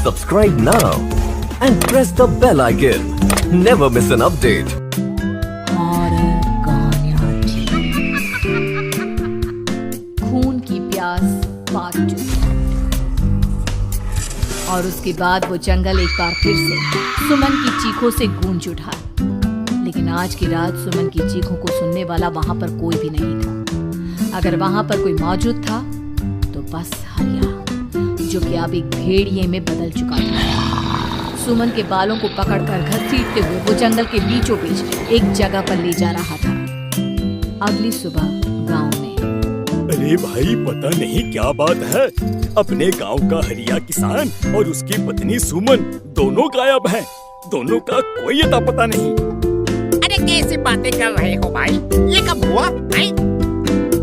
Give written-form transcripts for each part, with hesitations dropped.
Subscribe now and press the bell icon. Never miss an update. खून की प्यास part 2। और उसके बाद वो जंगल एक बार फिर से सुमन की चीखों से गूंज उठा। लेकिन आज की रात सुमन की चीखों को सुनने वाला वहां पर कोई भी नहीं था। अगर वहां पर कोई मौजूद था तो बस हरिया, जो कि अब एक भेड़िए में बदल चुका था। सुमन के बालों को पकड़कर घसीटते हुए वो जंगल के बीचों बीच एक जगह पर ले जा रहा था। अगली सुबह गांव में, अरे भाई, पता नहीं क्या बात है, अपने गांव का हरिया किसान और उसकी पत्नी सुमन दोनों गायब हैं। दोनों का कोई अता पता नहीं। अरे कैसी बातें कर रहे हो भाई, ये कब हुआ?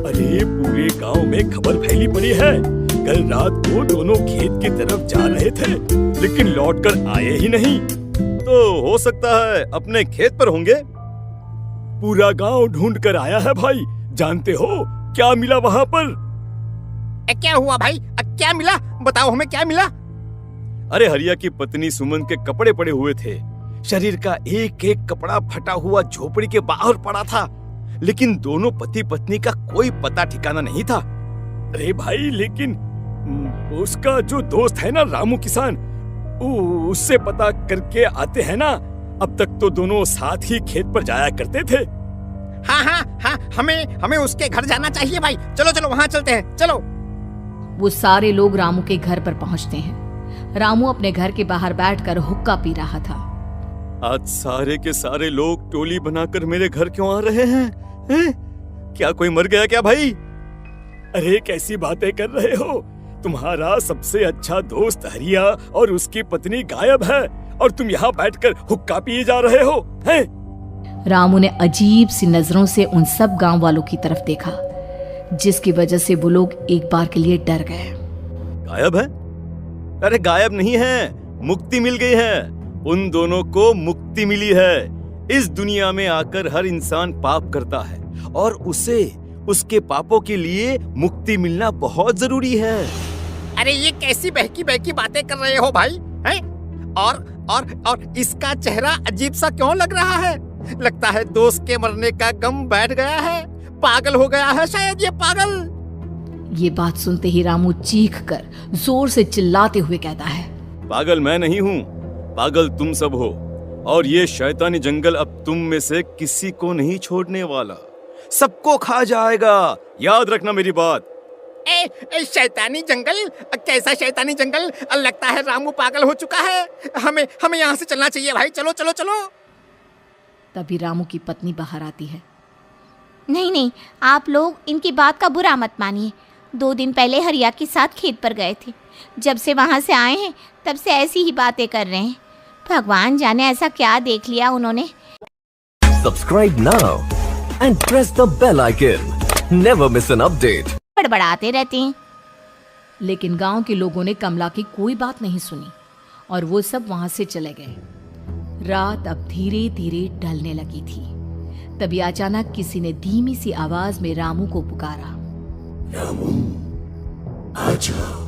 अरे पूरे गांव में खबर फैली पड़ी है। कल रात को दोनों खेत की तरफ जा रहे थे, लेकिन लौट कर आए ही नहीं। तो हो सकता है अपने खेत पर होंगे। पूरा गांव ढूंढ कर आया है भाई। जानते हो क्या मिला वहाँ पर? क्या हुआ भाई? क्या मिला? बताओ हमें, क्या मिला? अरे हरिया की पत्नी सुमन के कपड़े पड़े हुए थे। शरीर का एक एक कपड़ा फटा हुआ झोपड़ी के बाहर पड़ा था, लेकिन दोनों पति पत्नी का कोई पता ठिकाना नहीं था। अरे भाई, लेकिन उसका जो दोस्त है ना, रामू किसान, उससे पता करके आते हैं ना। अब तक तो दोनों साथ ही खेत पर जाया करते थे। हाँ, हमें उसके घर जाना चाहिए भाई। चलो वहाँ चलते हैं, चलो। वो सारे लोग रामू के घर पर पहुँचते हैं। रामू अपने घर के बाहर बैठकर हुक्का पी रहा था। आज सारे के सारे लोग टोली बनाकर मेरे घर क्यों आ रहे हैं? क्या कोई मर गया क्या भाई? अरे कैसी बातें कर रहे हो? तुम्हारा सबसे अच्छा दोस्त हरिया और उसकी पत्नी गायब है, और तुम यहाँ बैठकर हुक्का पिए जा रहे हो, हैं? रामू ने अजीब सी नजरों से उन सब गांव वालों की तरफ देखा, जिसकी वजह से वो लोग एक बार के लिए डर गए। गायब है? अरे गायब नहीं है, मुक्ति मिल गई है। उन दोनों को मुक्ति मिली है। इस दुनिया में आकर हर इंसान पाप करता है, और उसे उसके पापों के लिए मुक्ति मिलना बहुत जरूरी है। अरे ये कैसी बहकी बहकी बातें कर रहे हो भाई, हैं? और इसका चेहरा अजीब सा क्यों लग रहा है? लगता है दोस्त के मरने का गम बैठ गया है। पागल हो गया है शायद, ये पागल। ये बात सुनते ही रामू चीख कर जोर से चिल्लाते हुए कहता है, पागल मैं नहीं हूँ, पागल तुम सब हो। और ये शैतानी जंगल अब तुम में से किसी को नहीं छोड़ने वाला, सबको खा जाएगा। याद रखना मेरी बात। शैतानी जंगल? कैसा शैतानी जंगल? लगता है रामू पागल हो चुका है। हमें यहाँ से चलना चाहिए भाई। चलो। तभी रामू की पत्नी बाहर आती है। नहीं, आप लोग इनकी बात का बुरा मत मानिए। 2 दिन पहले हरिया के साथ खेत पर गए थे। जब से वहाँ से आए हैं तब से ऐसी ही बातें कर रहे हैं। भगवान जाने ऐसा क्या देख लिया उन्होंने। Subscribe now and press the bell icon. Never miss an update. बड़बड़ाते रहते हैं। लेकिन गांव के लोगों ने कमला की कोई बात नहीं सुनी, और वो सब वहां से चले गए। रात अब धीरे धीरे ढलने लगी थी। तभी अचानक किसी ने धीमी सी आवाज में रामू को पुकारा। रामू, आ जाओ,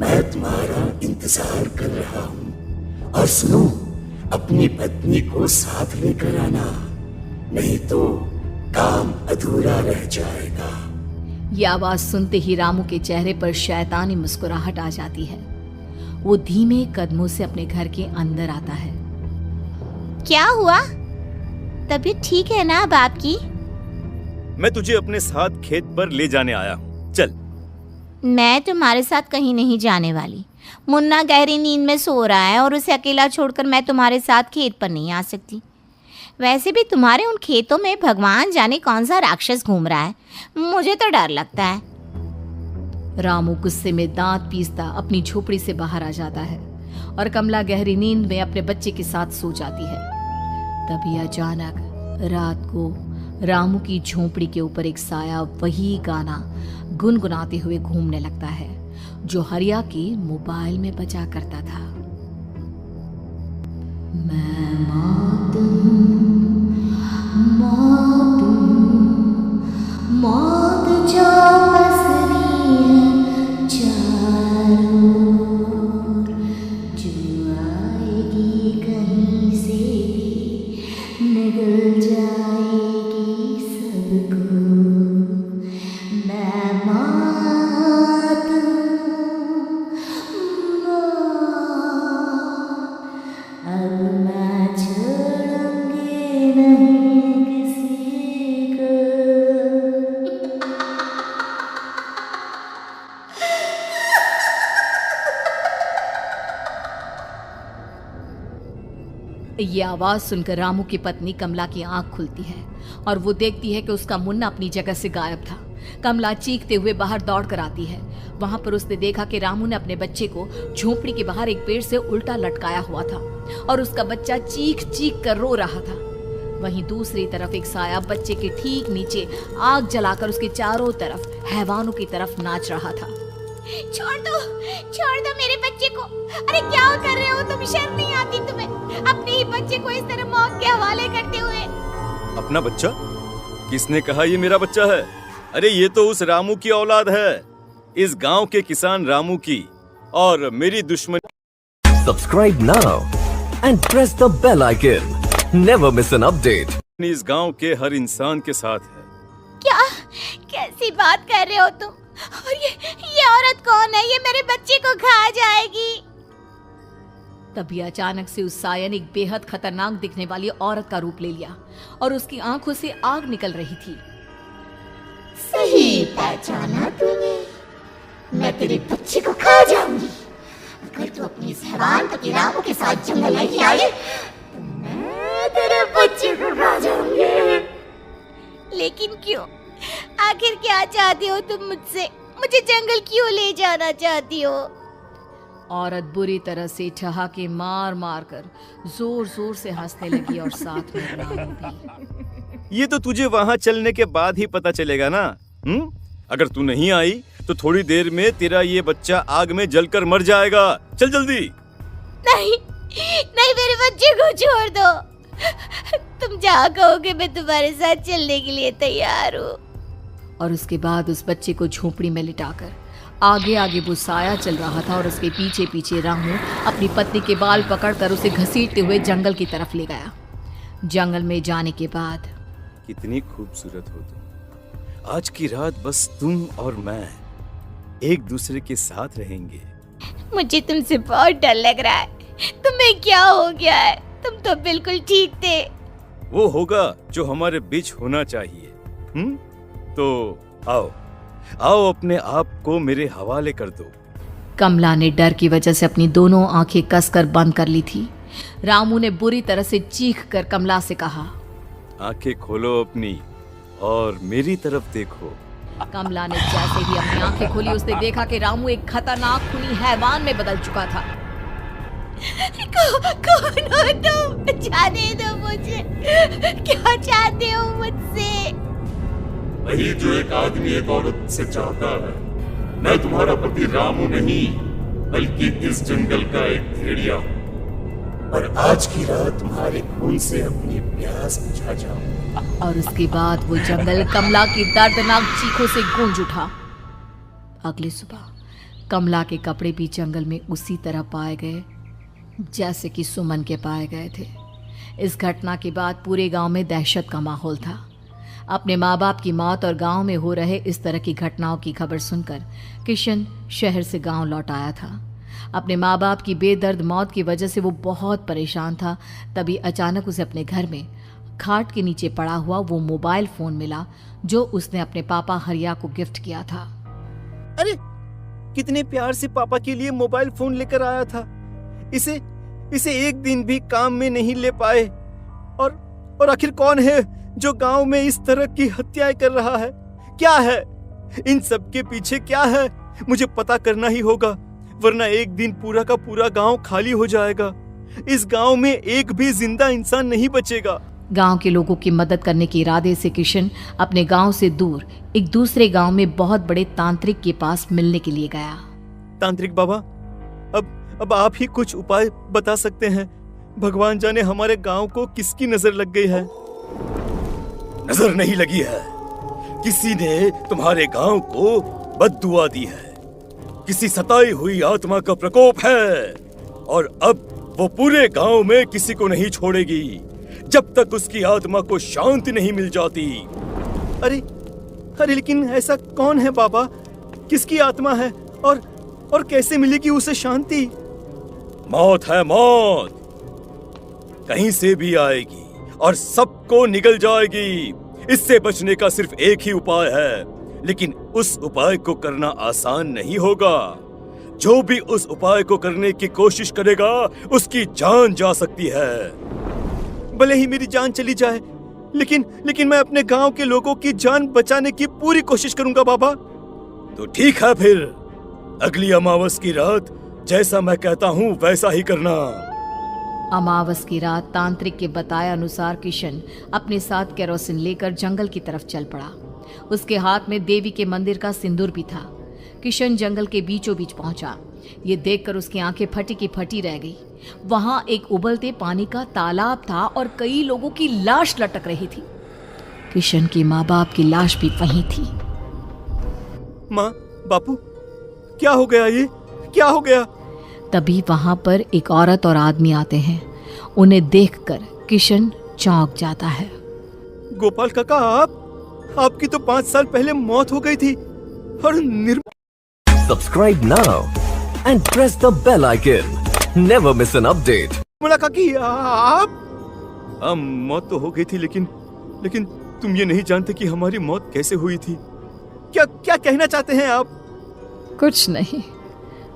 मैं तुम्हारा इंतजार कर रहा हूँ। और सुनो, अपनी पत्नी को साथ लेकर आना, नहीं तो काम अधूरा रह जाएगा। ये आवाज सुनते ही रामू के चेहरे पर शैतानी मुस्कुराहट आ जाती है। वो धीमे कदमों से अपने घर के अंदर आता है। क्या हुआ? तबीयत ठीक है ना अब आपकी? मैं तुझे अपने साथ खेत पर ले जाने आया हूँ, चल। मैं तुम्हारे साथ कहीं नहीं जाने वाली। मुन्ना गहरी नींद में सो रहा है, और उसे अकेला छोड़कर मैं तुम्हारे साथ खेत पर नहीं आ सकती। वैसे भी तुम्हारे उन खेतों में भगवान जाने कौन सा राक्षस घूम रहा है, मुझे तो डर लगता है। रामू गुस्से में दांत पीसता अपनी झोपड़ी से बाहर आ जाता है, और कमला गहरी नींद में अपने बच्चे के साथ सो जाती है। तभी अचानक रात को रामू की झोपड़ी के ऊपर एक साया वही गाना गुनगुनाते हुए घूमने लगता है, जो हरिया के मोबाइल में बजा करता था। मैं मौत जो पसरी है चारों ये आवाज सुनकर रामू की पत्नी कमला की आंख खुलती है और वो देखती है कि उसका मुन्ना अपनी जगह से गायब था। कमला चीखते हुए बाहर दौड़ कर आती है। वहां पर उसने देखा कि रामू ने अपने बच्चे को झोपड़ी के बाहर एक पेड़ से उल्टा लटकाया हुआ था और उसका बच्चा चीख चीख कर रो रहा था। वहीं दूसरी तरफ एक साया बच्चे के ठीक नीचे आग जलाकर उसके चारों तरफ हैवानों की तरफ नाच रहा था। छोड़ दो मेरे बच्चे को। अरे क्या कर रहे हो तुम? शर्म नहीं आती तुम्हें अपने ही बच्चे को इस तरह मौत के हवाले करते हुए? अपना बच्चा? किसने कहा ये मेरा बच्चा है? अरे ये तो उस रामू की औलाद है, इस गांव के किसान रामू की, और मेरी दुश्मन। Subscribe now and press the bell icon. Never miss an update. इस गांव के हर इंसान के साथ है। क्या कैसी बात कर रहे हो तुम? और ये औरत कौन है? ये मेरे बच्चे को खा जाएगी। तभी अचानक से उस साया ने एक बेहद खतरनाक दिखने वाली औरत का रूप ले लिया और उसकी आंखों से आग निकल रही थी। सही पहचाना तूने। मैं तेरे बच्चे को खा जाऊंगी। अगर तू अपनी इस हैवान पति रामू के साथ जंगल नहीं आई तो मैं तेरे बच्चे को खा जाऊंगी। लेकिन क्यों? आखिर क्या चाहती हो तुम मुझसे? मुझे जंगल क्यों ले जाना चाहती हो? औरत बुरी तरह से ठहाके मार मार कर जोर जोर से हंसने लगी और साथ में रामू भी। ये तो तुझे वहाँ चलने के बाद ही पता चलेगा ना। अगर तू नहीं आई तो थोड़ी देर में तेरा ये बच्चा आग में जलकर मर जाएगा। चल जल्दी। नहीं नहीं, मेरे बच्चे को छोड़ दो। तुम जहाँ कहोगे मैं तुम्हारे साथ चलने के लिए तैयार हूँ। और उसके बाद उस बच्चे को झोपड़ी में लिटाकर आगे आगे वो साया चल रहा था और उसके पीछे पीछे रामू अपनी पत्नी के बाल पकड़कर उसे घसीटते हुए जंगल की तरफ ले गया। जंगल में जाने के बाद कितनी खूबसूरत हो तुम। आज की रात बस तुम और मैं एक दूसरे के साथ रहेंगे। मुझे तुमसे बहुत डर लग रहा है। तुम्हें क्या हो गया है? तुम तो बिल्कुल ठीक थे। वो होगा जो हमारे बीच होना चाहिए। तो आओ आओ अपने आप को मेरे हवाले कर दो। कमला ने डर की वजह से अपनी दोनों आंखें कसकर बंद कर ली थी। रामू ने बुरी तरह से चीख कर कमला से कहा, आंखें खोलो अपनी और मेरी तरफ देखो। कमला ने जैसे ही अपनी आंखें खोली उसने देखा कि रामू एक खतरनाक खूनी हैवान में बदल चुका था। कौन हो तुम? जाने दो मुझे। क्या चाहते हो मुझसे? वही जो एक आदमी एक औरत से चाहता है। मैं तुम्हारा पति रामू नहीं बल्कि इस जंगल का एक भेड़िया हूँ और आज की रात तुम्हारे खून से अपनी प्यास बुझा जाऊं। और उसके बाद वो जंगल कमला की दर्दनाक चीखों से गूंज उठा। अगली सुबह कमला के कपड़े भी जंगल में उसी तरह पाए गए जैसे कि सुमन के पाए गए थे। इस घटना के बाद पूरे गांव में दहशत का माहौल था। अपने माँ बाप की मौत और गांव में हो रहे इस तरह की घटनाओं की खबर सुनकर किशन शहर से गांव लौट आया था। अपने माँ बाप की बेदर्द मौत की वजह से वो बहुत परेशान था। तभी अचानक उसे अपने घर में खाट के नीचे पड़ा हुआ वो मोबाइल फोन मिला जो उसने अपने पापा हरिया को गिफ्ट किया था। अरे कितने प्यार से पापा के लिए मोबाइल फोन लेकर आया था। इसे एक दिन भी काम में नहीं ले पाए। और आखिर कौन है जो गांव में इस तरह की हत्याएं कर रहा है? क्या है इन सब के पीछे? क्या है? मुझे पता करना ही होगा, वरना एक दिन पूरा का पूरा गांव खाली हो जाएगा। इस गांव में एक भी जिंदा इंसान नहीं बचेगा। गांव के लोगों की मदद करने के इरादे से किशन अपने गांव से दूर एक दूसरे गांव में बहुत बड़े तांत्रिक के पास मिलने के लिए गया। तांत्रिक बाबा, अब आप ही कुछ उपाय बता सकते हैं। भगवान जाने हमारे गांव को किसकी नजर लग गई है। नजर नहीं लगी है, किसी ने तुम्हारे गांव को बद्दुआ दी है। किसी सताई हुई आत्मा का प्रकोप है और अब वो पूरे गांव में किसी को नहीं छोड़ेगी जब तक उसकी आत्मा को शांति नहीं मिल जाती। अरे लेकिन ऐसा कौन है बाबा? किसकी आत्मा है और कैसे मिलेगी उसे शांति? मौत है मौत, कहीं से भी आएगी और सबको निगल जाएगी। इससे बचने का सिर्फ एक ही उपाय है, लेकिन उस उपाय को करना आसान नहीं होगा। जो भी उस उपाय को करने की कोशिश करेगा उसकी जान जा सकती है। भले ही मेरी जान चली जाए, लेकिन मैं अपने गांव के लोगों की जान बचाने की पूरी कोशिश करूंगा बाबा। तो ठीक है, फिर अगली अमावस की रात जैसा मैं कहता हूँ वैसा ही करना। अमावस की रात तांत्रिक के बताए अनुसार किशन अपने साथ केरोसिन लेकर जंगल की तरफ चल पड़ा। उसके हाथ में देवी के मंदिर का सिंदूर भी था। किशन जंगल के बीचों बीच पहुंचा। ये देखकर उसकी आंखें फटी की फटी रह गई। वहां एक उबलते पानी का तालाब था और कई लोगों की लाश लटक रही थी। किशन की माँ बाप की लाश भी वहीं थी। माँ, बापू, क्या हो गया? ये क्या हो गया? तभी वहां पर एक औरत और आदमी आते हैं। उन्हें देखकर किशन चौंक जाता है। गोपाल काका, आपकी तो 5 साल पहले मौत हो गई थी और Subscribe now and press the bell icon. Never miss an update. Nirmala काकी, आप मौत तो हो गई थी, लेकिन तुम ये नहीं जानते कि हमारी मौत कैसे हुई थी। क्या कहना चाहते हैं आप? कुछ नहीं,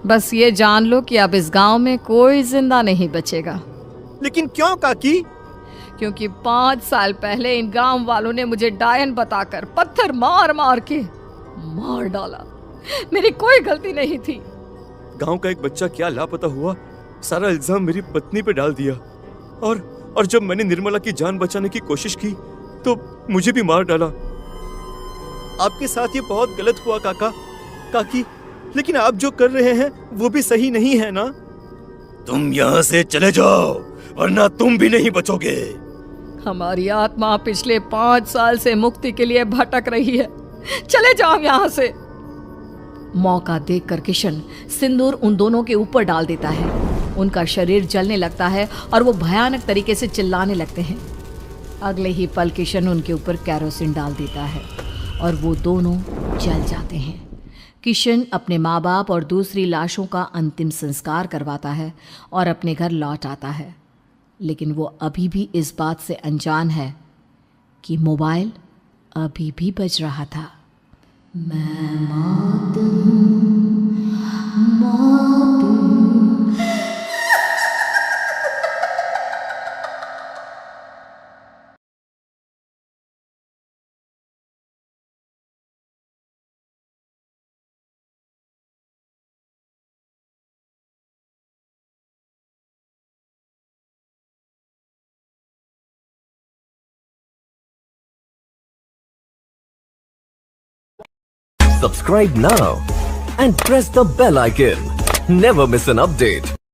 बस ये जान लो कि अब इस गांव में कोई जिंदा नहीं बचेगा। लेकिन क्यों काकी? क्योंकि 5 साल पहले इन गांव वालों ने मुझे डायन बताकर पत्थर मार मार के मार डाला। मेरी कोई गलती नहीं थी। गांव का एक बच्चा क्या लापता हुआ, सारा इल्जाम मेरी पत्नी पे डाल दिया। और जब मैंने निर्मला की जान बचाने की कोशिश की तो मुझे भी मार डाला। आपके साथ ये बहुत गलत हुआ काकी, लेकिन आप जो कर रहे हैं वो भी सही नहीं है ना? तुम यहाँ से चले जाओ वरना तुम भी नहीं बचोगे। हमारी आत्मा पिछले 5 साल से मुक्ति के लिए भटक रही है। चले जाओ यहाँ से। मौका देखकर किशन सिंदूर उन दोनों के ऊपर डाल देता है। उनका शरीर जलने लगता है और वो भयानक तरीके से चिल्लाने लगते हैं। अगले ही पल किशन उनके ऊपर केरोसिन डाल देता है और वो दोनों जल जाते हैं। किशन अपने माँ बाप और दूसरी लाशों का अंतिम संस्कार करवाता है और अपने घर लौट आता है। लेकिन वो अभी भी इस बात से अनजान है कि मोबाइल अभी भी बज रहा था। मैं मौत हूँ, मौत हूँ। Subscribe now and press the bell icon. Never miss an update.